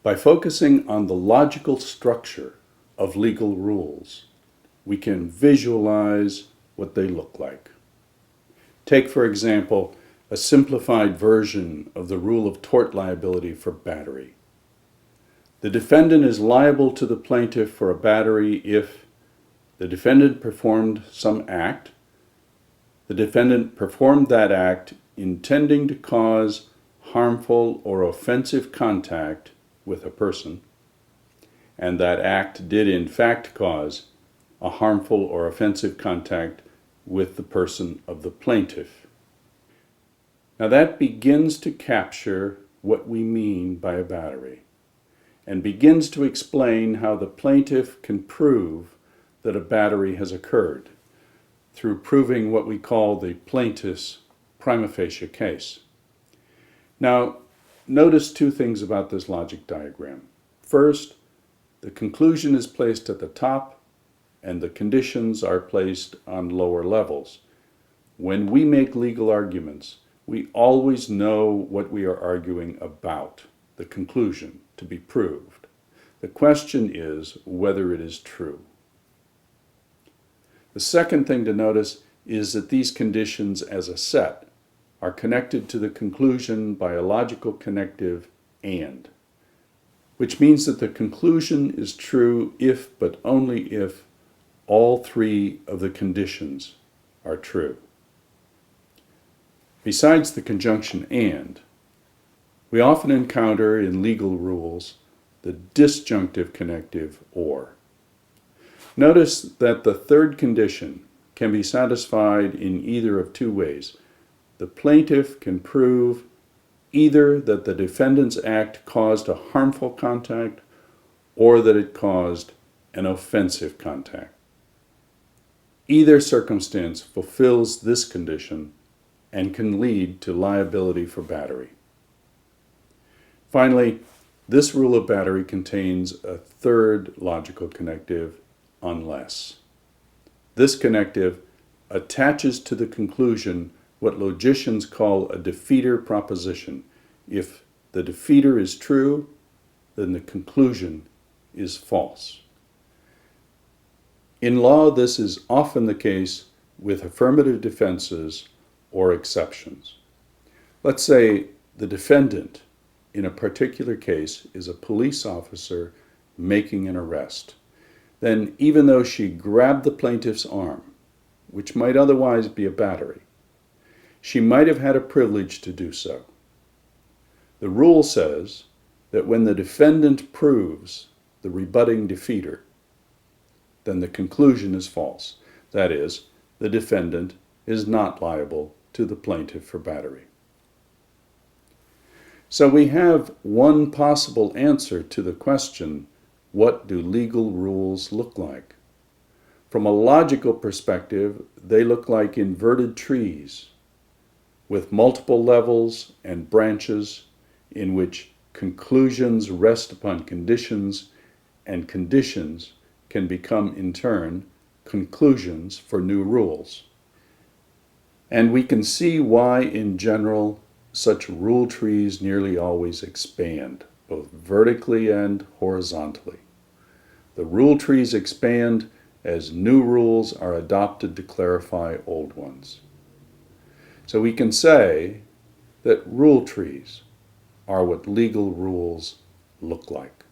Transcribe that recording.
By focusing on the logical structure of legal rules, we can visualize what they look like. Take, for example, a simplified version of the rule of tort liability for battery. The defendant is liable to the plaintiff for a battery if the defendant performed some act, the defendant performed that act intending to cause harmful or offensive contact with a person, and that act did in fact cause a harmful or offensive contact with the person of the plaintiff. Now that begins to capture what we mean by a battery, and begins to explain how the plaintiff can prove that a battery has occurred through proving what we call the plaintiff's prima facie case. Now, notice two things about this logic diagram. First, the conclusion is placed at the top and the conditions are placed on lower levels. When we make legal arguments, we always know what we are arguing about, the conclusion to be proved. The question is whether it is true. The second thing to notice is that these conditions as a set are connected to the conclusion by a logical connective and, which means that the conclusion is true if, but only if, all three of the conditions are true. Besides the conjunction and, we often encounter in legal rules the disjunctive connective or. Notice that the third condition can be satisfied in either of two ways. The plaintiff can prove either that the defendant's act caused a harmful contact or that it caused an offensive contact. Either circumstance fulfills this condition and can lead to liability for battery. Finally, this rule of battery contains a third logical connective, unless. This connective attaches to the conclusion what logicians call a defeater proposition. If the defeater is true, then the conclusion is false. In law, this is often the case with affirmative defenses or exceptions. Let's say the defendant in a particular case is a police officer making an arrest. Then, even though she grabbed the plaintiff's arm, which might otherwise be a battery, she might have had a privilege to do so. The rule says that when the defendant proves the rebutting defeater, then the conclusion is false. That is, the defendant is not liable to the plaintiff for battery. So we have one possible answer to the question, what do legal rules look like? From a logical perspective, they look like inverted trees with multiple levels and branches in which conclusions rest upon conditions, and conditions can become, in turn, conclusions for new rules. And we can see why, in general, such rule trees nearly always expand, both vertically and horizontally. The rule trees expand as new rules are adopted to clarify old ones. So we can say that rule trees are what legal rules look like.